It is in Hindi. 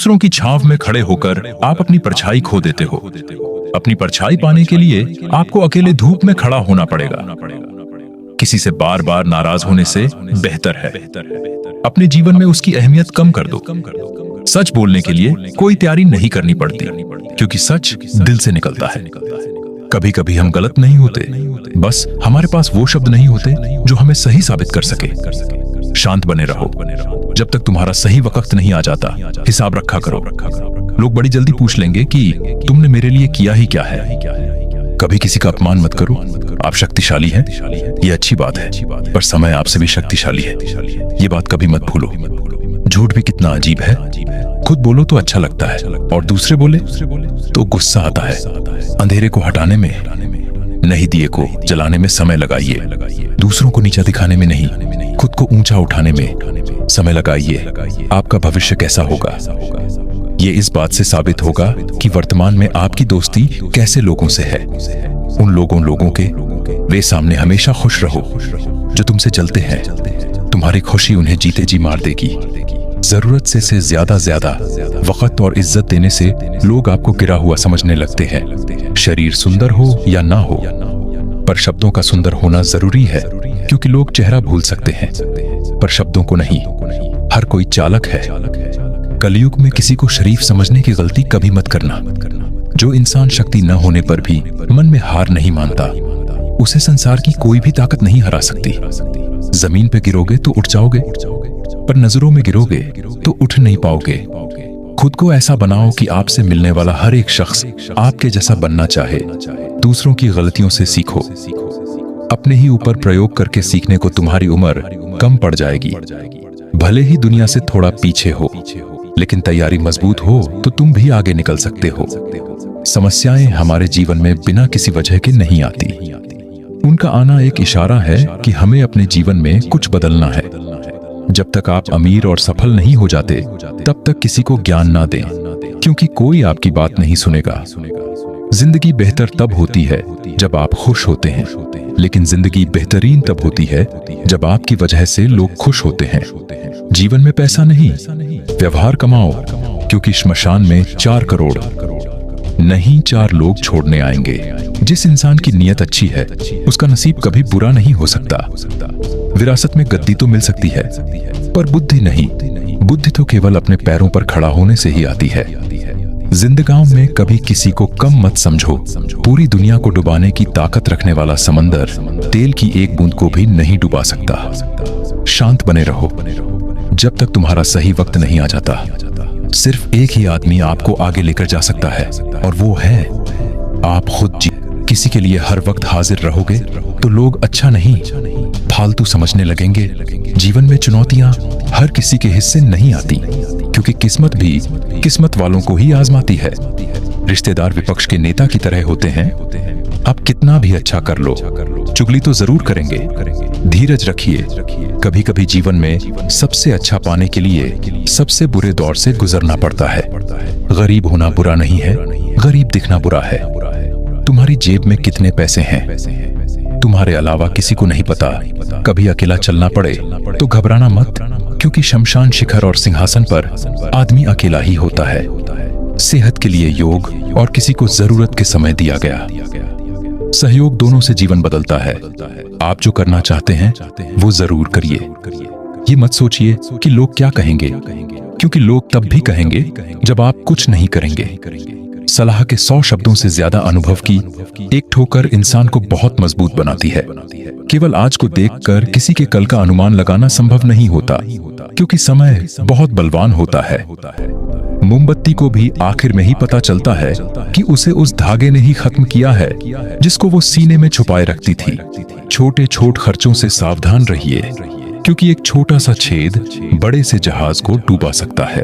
दूसरों की छांव में खड़े होकर आप अपनी परछाई खो देते हो। अपनी परछाई पाने के लिए आपको अकेले धूप में खड़ा होना पड़ेगा। किसी से बार बार नाराज होने से बेहतर है अपने जीवन में उसकी अहमियत कम कर दो। सच बोलने के लिए कोई तैयारी नहीं करनी पड़ती, क्योंकि सच दिल से निकलता है। कभी कभी हम गलत नहीं होते, बस हमारे पास वो शब्द नहीं होते जो हमें सही साबित कर सके। शांत बने रहो जब तक तुम्हारा सही वक्त नहीं आ जाता। हिसाब रखा करो। लोग बड़ी जल्दी पूछ लेंगे कि तुमने मेरे लिए किया ही क्या है। कभी किसी का अपमान मत करो। आप शक्तिशाली हैं, ये अच्छी बात है, पर समय आपसे भी शक्तिशाली है, ये बात कभी मत भूलो। झूठ भी कितना अजीब है। खुद बोलो तो अच्छा लगता है, और दूसरे बोले तो गुस्सा आता है। अंधेरे को हटाने में नहीं, दिए को जलाने में समय लगाइए। दूसरों को नीचा दिखाने में नहीं, खुद को ऊंचा उठाने में समय लगाइए। आपका भविष्य कैसा होगा, ये इस बात से साबित होगा कि वर्तमान में आपकी दोस्ती कैसे लोगों से है। उन लोगों के वे सामने हमेशा खुश रहो जो तुमसे जलते हैं। तुम्हारी खुशी उन्हें जीते जी मार देगी। जरूरत से ज्यादा वक्त और इज्जत देने से लोग आपको गिरा हुआ समझने लगते हैं। शरीर सुंदर हो या ना हो, पर शब्दों का सुंदर होना जरूरी है, क्योंकि लोग चेहरा भूल सकते हैं पर शब्दों को नहीं। हर कोई चालक है। कलयुग में किसी को शरीफ समझने की गलती कभी मत करना। जो इंसान शक्ति न होने पर भी मन में हार नहीं मानता, उसे संसार की कोई भी ताकत नहीं हरा सकती। जमीन पे गिरोगे तो उठ जाओगे, पर नजरों में गिरोगे तो उठ नहीं पाओगे। खुद को ऐसा बनाओ कि आपसे मिलने वाला हर एक शख्स आपके जैसा बनना चाहे। दूसरों की गलतियों से सीखो। अपने ही ऊपर प्रयोग करके सीखने को तुम्हारी उम्र कम पड़ जाएगी। भले ही दुनिया से थोड़ा पीछे हो, लेकिन तैयारी मजबूत हो तो तुम भी आगे निकल सकते हो। समस्याएं हमारे जीवन में बिना किसी वजह के नहीं आती। उनका आना एक इशारा है कि हमें अपने जीवन में कुछ बदलना है। जब तक आप अमीर और सफल नहीं हो जाते, तब तक किसी को ज्ञान ना दें, क्योंकि कोई आपकी बात नहीं सुनेगा। जिंदगी बेहतर तब होती है जब आप खुश होते हैं, लेकिन जिंदगी बेहतरीन तब होती है जब आपकी वजह से लोग खुश होते हैं। जीवन में पैसा नहीं, व्यवहार कमाओ, क्योंकि श्मशान में 4 करोड़ नहीं 4 लोग छोड़ने आएंगे। जिस इंसान की नीयत अच्छी है, उसका नसीब कभी बुरा नहीं हो सकता। विरासत में गद्दी तो मिल सकती है, पर बुद्धि नहीं। बुद्धि तो केवल अपने पैरों पर खड़ा होने से ही आती है। जिंदगाओं में कभी किसी को कम मत समझो। पूरी दुनिया को डुबाने की ताकत रखने वाला समंदर तेल की एक बूंद को भी नहीं डुबा सकता। शांत बने रहो जब तक तुम्हारा सही वक्त नहीं आ जाता। सिर्फ एक ही आदमी आपको आगे लेकर जा सकता है, और वो है आप खुद। किसी के लिए हर वक्त हाजिर रहोगे तो लोग अच्छा नहीं, फालतू समझने लगेंगे। जीवन में चुनौतियां हर किसी के हिस्से नहीं आती, क्योंकि किस्मत भी किस्मत वालों को ही आजमाती है। रिश्तेदार विपक्ष के नेता की तरह होते हैं। आप कितना भी अच्छा कर लो, चुगली तो जरूर करेंगे। धीरज रखिए। कभी कभी जीवन में सबसे अच्छा पाने के लिए सबसे बुरे दौर से गुजरना पड़ता है। गरीब होना बुरा नहीं है, गरीब दिखना बुरा है। तुम्हारी जेब में कितने पैसे हैं, तुम्हारे अलावा किसी को नहीं पता। कभी अकेला चलना पड़े तो घबराना मत, क्योंकि शमशान शिखर और सिंहासन पर आदमी अकेला ही होता है। सेहत के लिए योग, और किसी को जरूरत के समय दिया गया सहयोग, दोनों से जीवन बदलता है। आप जो करना चाहते हैं वो जरूर करिए। ये मत सोचिए कि लोग क्या कहेंगे, क्योंकि लोग तब भी कहेंगे जब आप कुछ नहीं करेंगे। सलाह के 100 शब्दों से ज्यादा अनुभव की एक ठोकर इंसान को बहुत मजबूत बनाती है। केवल आज को देखकर किसी के कल का अनुमान लगाना संभव नहीं होता, क्योंकि समय बहुत बलवान होता है। मोमबत्ती को भी आखिर में ही पता चलता है कि उसे उस धागे ने ही खत्म किया है जिसको वो सीने में छुपाए रखती थी। छोटे खर्चों से सावधान रहिए, क्योंकि एक छोटा सा छेद बड़े से जहाज को डूबा सकता है।